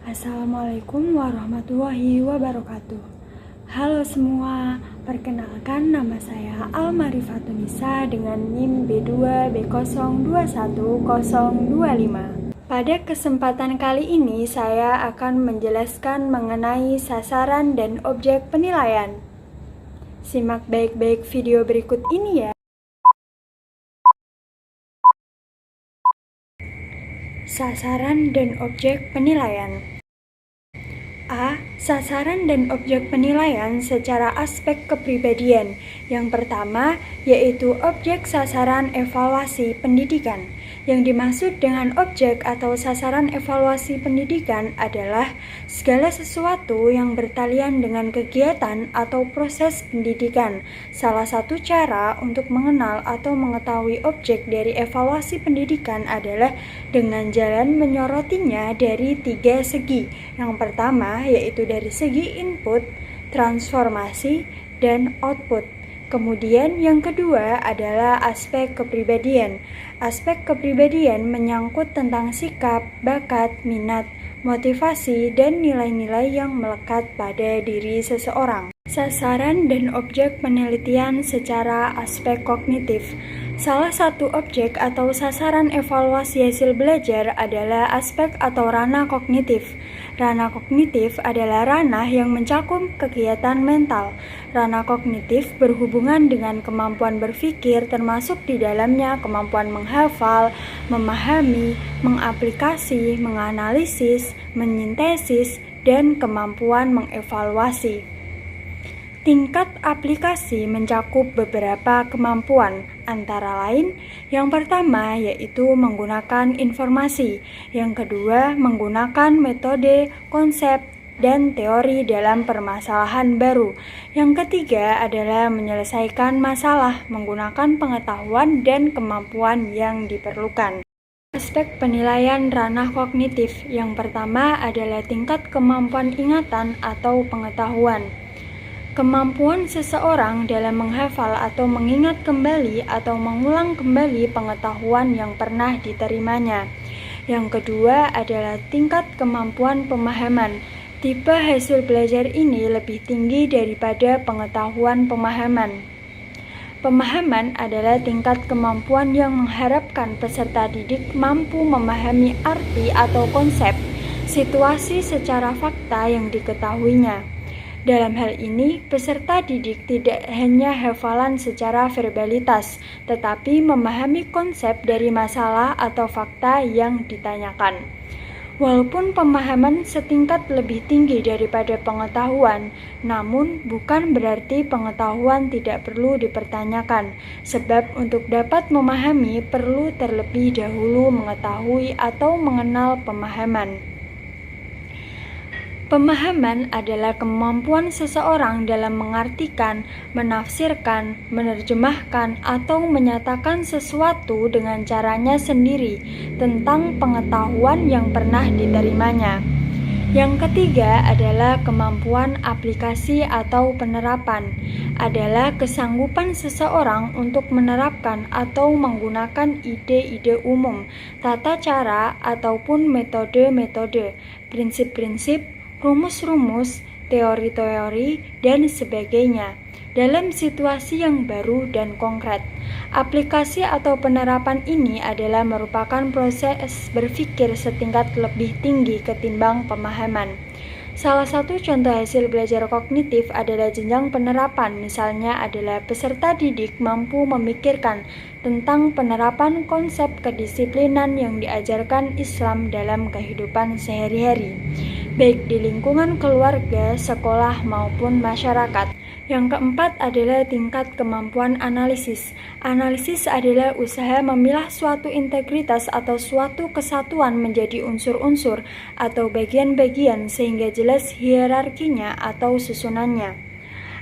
Assalamualaikum warahmatullahi wabarakatuh. Halo semua, perkenalkan nama saya Almarifatunisa dengan NIM B2B021025. Pada kesempatan kali ini saya akan menjelaskan mengenai sasaran dan objek penilaian. Simak baik-baik video berikut ini ya. Sasaran dan objek penilaian. A. Sasaran dan objek penilaian secara aspek kepribadian. Yang pertama, yaitu objek sasaran evaluasi pendidikan. Yang dimaksud dengan objek atau sasaran evaluasi pendidikan adalah segala sesuatu yang bertalian dengan kegiatan atau proses pendidikan. Salah satu cara untuk mengenal atau mengetahui objek dari evaluasi pendidikan adalah dengan jalan menyorotinya dari 3 segi. Yang pertama yaitu dari segi input, transformasi, dan output. Kemudian yang kedua adalah aspek kepribadian. Aspek kepribadian menyangkut tentang sikap, bakat, minat, motivasi, dan nilai-nilai yang melekat pada diri seseorang. Sasaran dan objek penelitian secara aspek kognitif. Salah satu objek atau sasaran evaluasi hasil belajar adalah aspek atau ranah kognitif. Ranah kognitif adalah ranah yang mencakup kegiatan mental. Ranah kognitif berhubungan dengan kemampuan berpikir, termasuk di dalamnya kemampuan menghafal, memahami, mengaplikasi, menganalisis, menyintesis, dan kemampuan mengevaluasi. Tingkat aplikasi mencakup beberapa kemampuan, antara lain yang pertama yaitu menggunakan informasi, yang kedua menggunakan metode, konsep, dan teori dalam permasalahan baru, yang ketiga adalah menyelesaikan masalah menggunakan pengetahuan dan kemampuan yang diperlukan. Aspek penilaian ranah kognitif yang pertama adalah tingkat kemampuan ingatan atau pengetahuan. Kemampuan seseorang dalam menghafal atau mengingat kembali atau mengulang kembali pengetahuan yang pernah diterimanya. Yang kedua adalah tingkat kemampuan pemahaman. Tipe hasil belajar ini lebih tinggi daripada pengetahuan pemahaman. Pemahaman adalah tingkat kemampuan yang mengharapkan peserta didik mampu memahami arti atau konsep situasi secara fakta yang diketahuinya. Dalam hal ini, peserta didik tidak hanya hafalan secara verbalitas, tetapi memahami konsep dari masalah atau fakta yang ditanyakan. Walaupun pemahaman setingkat lebih tinggi daripada pengetahuan, namun bukan berarti pengetahuan tidak perlu dipertanyakan, sebab untuk dapat memahami perlu terlebih dahulu mengetahui atau mengenal pemahaman. Pemahaman adalah kemampuan seseorang dalam mengartikan, menafsirkan, menerjemahkan, atau menyatakan sesuatu dengan caranya sendiri tentang pengetahuan yang pernah diterimanya. Yang ketiga adalah kemampuan aplikasi atau penerapan, adalah kesanggupan seseorang untuk menerapkan atau menggunakan ide-ide umum, tata cara, ataupun metode-metode, prinsip-prinsip, rumus-rumus, teori-teori, dan sebagainya dalam situasi yang baru dan konkret. Aplikasi atau penerapan ini adalah merupakan proses berpikir setingkat lebih tinggi ketimbang pemahaman. Salah satu contoh hasil belajar kognitif adalah jenjang penerapan, misalnya adalah peserta didik mampu memikirkan tentang penerapan konsep kedisiplinan yang diajarkan Islam dalam kehidupan sehari-hari, baik di lingkungan keluarga, sekolah, maupun masyarakat. Yang keempat adalah tingkat kemampuan analisis. Analisis adalah usaha memilah suatu integritas atau suatu kesatuan menjadi unsur-unsur atau bagian-bagian sehingga jelas hierarkinya atau susunannya.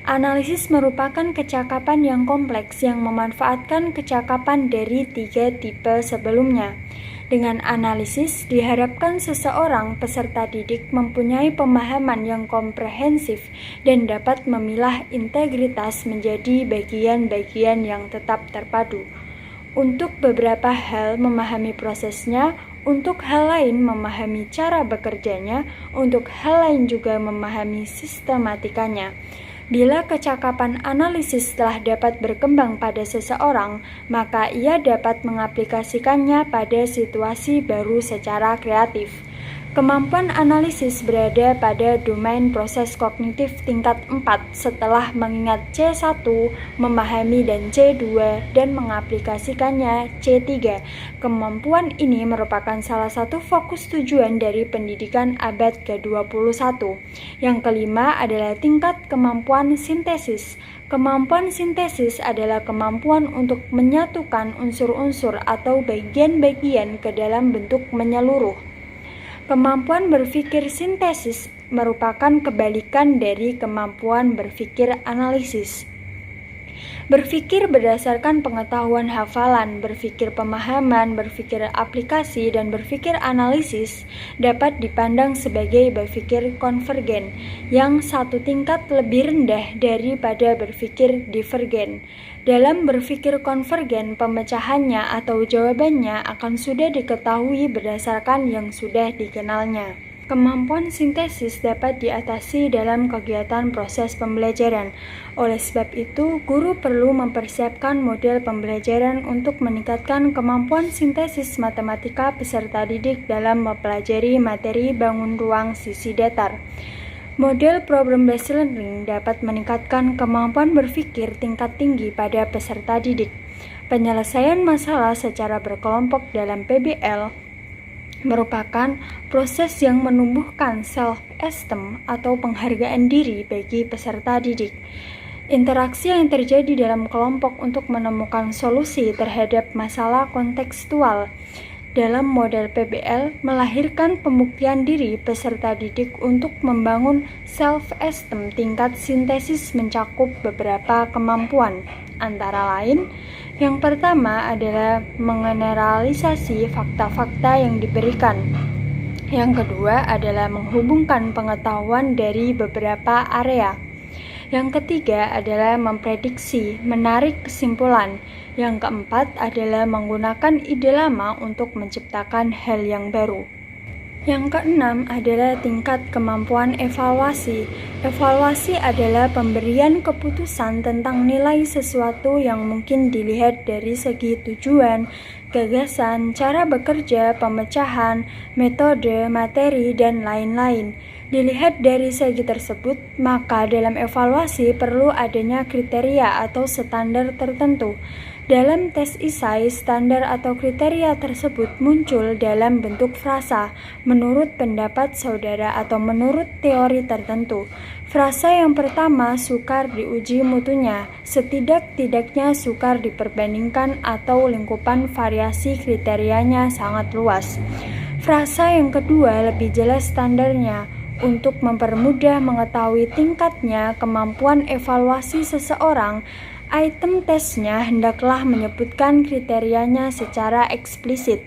Analisis merupakan kecakapan yang kompleks yang memanfaatkan kecakapan dari 3 tipe sebelumnya. Dengan analisis, diharapkan seseorang peserta didik mempunyai pemahaman yang komprehensif dan dapat memilah integritas menjadi bagian-bagian yang tetap terpadu. Untuk beberapa hal memahami prosesnya, Untuk hal lain memahami cara bekerjanya, untuk hal lain juga memahami sistematikanya. Bila kecakapan analisis telah dapat berkembang pada seseorang, maka ia dapat mengaplikasikannya pada situasi baru secara kreatif. Kemampuan analisis berada pada domain proses kognitif tingkat 4 setelah mengingat C1, memahami dan C2, dan mengaplikasikannya C3. Kemampuan ini merupakan salah satu fokus tujuan dari pendidikan abad ke-21. Yang kelima adalah tingkat kemampuan sintesis. Kemampuan sintesis adalah kemampuan untuk menyatukan unsur-unsur atau bagian-bagian ke dalam bentuk menyeluruh. Kemampuan berpikir sintesis merupakan kebalikan dari kemampuan berpikir analisis. Berpikir berdasarkan pengetahuan hafalan, berpikir pemahaman, berpikir aplikasi, dan berpikir analisis dapat dipandang sebagai berpikir konvergen, yang satu tingkat lebih rendah daripada berpikir divergen. Dalam berpikir konvergen, pemecahannya atau jawabannya akan sudah diketahui berdasarkan yang sudah dikenalnya. Kemampuan sintesis dapat diatasi dalam kegiatan proses pembelajaran. Oleh sebab itu, guru perlu mempersiapkan model pembelajaran untuk meningkatkan kemampuan sintesis matematika peserta didik dalam mempelajari materi bangun ruang sisi datar. Model problem-based learning dapat meningkatkan kemampuan berpikir tingkat tinggi pada peserta didik. Penyelesaian masalah secara berkelompok dalam PBL merupakan proses yang menumbuhkan self-esteem atau penghargaan diri bagi peserta didik. Interaksi yang terjadi dalam kelompok untuk menemukan solusi terhadap masalah kontekstual dalam model PBL melahirkan pembuktian diri peserta didik untuk membangun self-esteem. Tingkat sintesis mencakup beberapa kemampuan, antara lain yang pertama adalah mengeneralisasi fakta-fakta yang diberikan. Yang kedua adalah menghubungkan pengetahuan dari beberapa area. Yang ketiga adalah memprediksi, menarik kesimpulan. Yang keempat adalah menggunakan ide lama untuk menciptakan hal yang baru. Yang keenam adalah tingkat kemampuan evaluasi. Evaluasi adalah pemberian keputusan tentang nilai sesuatu yang mungkin dilihat dari segi tujuan, gagasan, cara bekerja, pemecahan, metode, materi, dan lain-lain. Dilihat dari segi tersebut, maka dalam evaluasi perlu adanya kriteria atau standar tertentu. Dalam tes ISAI, standar atau kriteria tersebut muncul dalam bentuk frasa, menurut pendapat saudara atau menurut teori tertentu. Frasa yang pertama sukar diuji mutunya, setidak-tidaknya sukar diperbandingkan atau lingkupan variasi kriterianya sangat luas. Frasa yang kedua lebih jelas standarnya. Untuk mempermudah mengetahui tingkatnya kemampuan evaluasi seseorang, item tesnya hendaklah menyebutkan kriterianya secara eksplisit.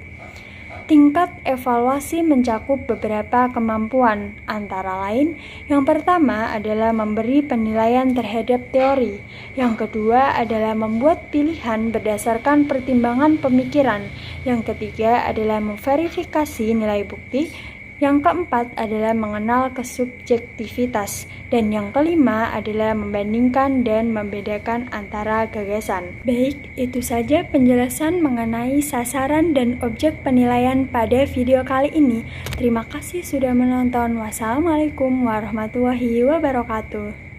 Tingkat evaluasi mencakup beberapa kemampuan, antara lain, yang pertama adalah memberi penilaian terhadap teori, yang kedua adalah membuat pilihan berdasarkan pertimbangan pemikiran, yang ketiga adalah memverifikasi nilai bukti, yang keempat adalah mengenal kesubjektivitas, dan yang kelima adalah membandingkan dan membedakan antara gagasan. Baik, itu saja penjelasan mengenai sasaran dan objek penilaian pada video kali ini. Terima kasih sudah menonton. Wassalamualaikum warahmatullahi wabarakatuh.